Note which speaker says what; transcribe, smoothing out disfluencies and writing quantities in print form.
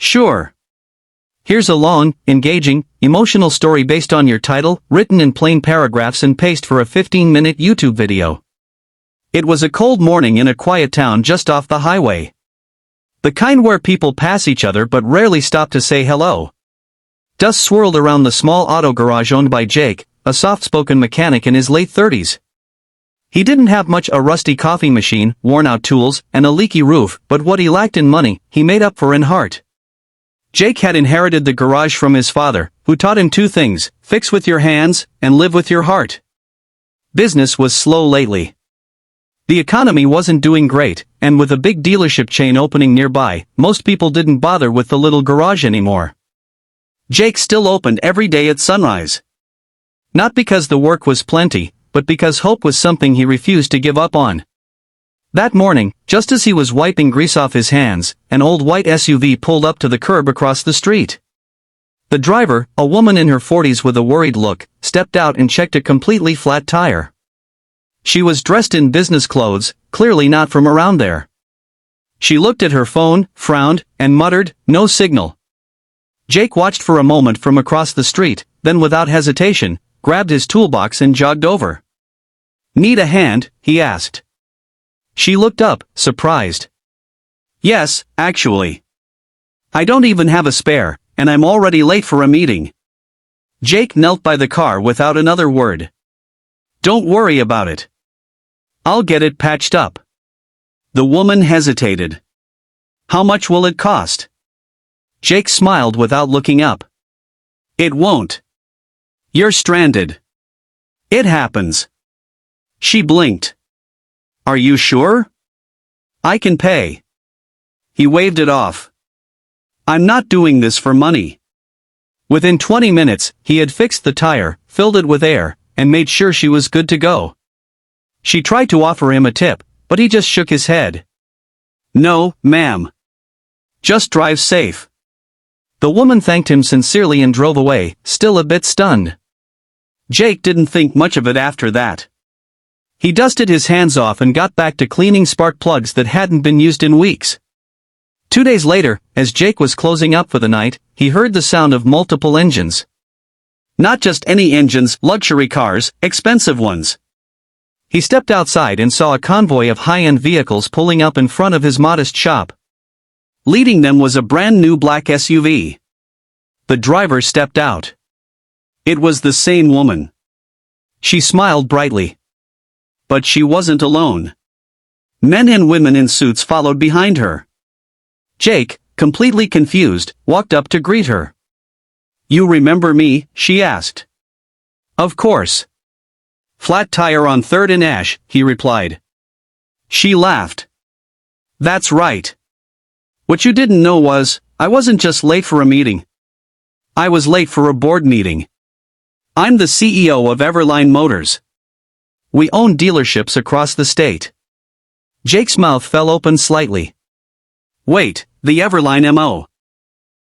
Speaker 1: Sure. Here's a long, engaging, emotional story based on your title, written in plain paragraphs and paste for a 15-minute YouTube video. It was a cold morning in a quiet town just off the highway. The kind where people pass each other but rarely stop to say hello. Dust swirled around the small auto garage owned by Jake, a soft-spoken mechanic in his late 30s. He didn't have much: a rusty coffee machine, worn-out tools, and a leaky roof, but what he lacked in money, he made up for in heart. Jake had inherited the garage from his father, who taught him two things: fix with your hands, and live with your heart. Business was slow lately. The economy wasn't doing great, and with a big dealership chain opening nearby, most people didn't bother with the little garage anymore. Jake still opened every day at sunrise. Not because the work was plenty, but because hope was something he refused to give up on. That morning, just as he was wiping grease off his hands, an old white SUV pulled up to the curb across the street. The driver, a woman in her 40s with a worried look, stepped out and checked a completely flat tire. She was dressed in business clothes, clearly not from around there. She looked at her phone, frowned, and muttered, "No signal." Jake watched for a moment from across the street, then without hesitation, grabbed his toolbox and jogged over. "Need a hand?" he asked. She looked up, surprised. "Yes, actually. I don't even have a spare, and I'm already late for a meeting." Jake knelt by the car without another word. "Don't worry about it. I'll get it patched up." The woman hesitated. "How much will it cost?" Jake smiled without looking up. "It won't. You're stranded. It happens." She blinked. "Are you sure? I can pay." He waved it off. "I'm not doing this for money." Within 20 minutes, he had fixed the tire, filled it with air, and made sure she was good to go. She tried to offer him a tip, but he just shook his head. "No, ma'am. Just drive safe." The woman thanked him sincerely and drove away, still a bit stunned. Jake didn't think much of it after that. He dusted his hands off and got back to cleaning spark plugs that hadn't been used in weeks. 2 days later, as Jake was closing up for the night, he heard the sound of multiple engines. Not just any engines, luxury cars, expensive ones. He stepped outside and saw a convoy of high-end vehicles pulling up in front of his modest shop. Leading them was a brand new black SUV. The driver stepped out. It was the same woman. She smiled brightly. But she wasn't alone. Men and women in suits followed behind her. Jake, completely confused, walked up to greet her. "You remember me?" she asked. "Of course. Flat tire on 3rd and Ash," he replied. She laughed. "That's right. What you didn't know was, I wasn't just late for a meeting. I was late for a board meeting. I'm the CEO of Everline Motors. We own dealerships across the state." Jake's mouth fell open slightly. "Wait, the Everline MO.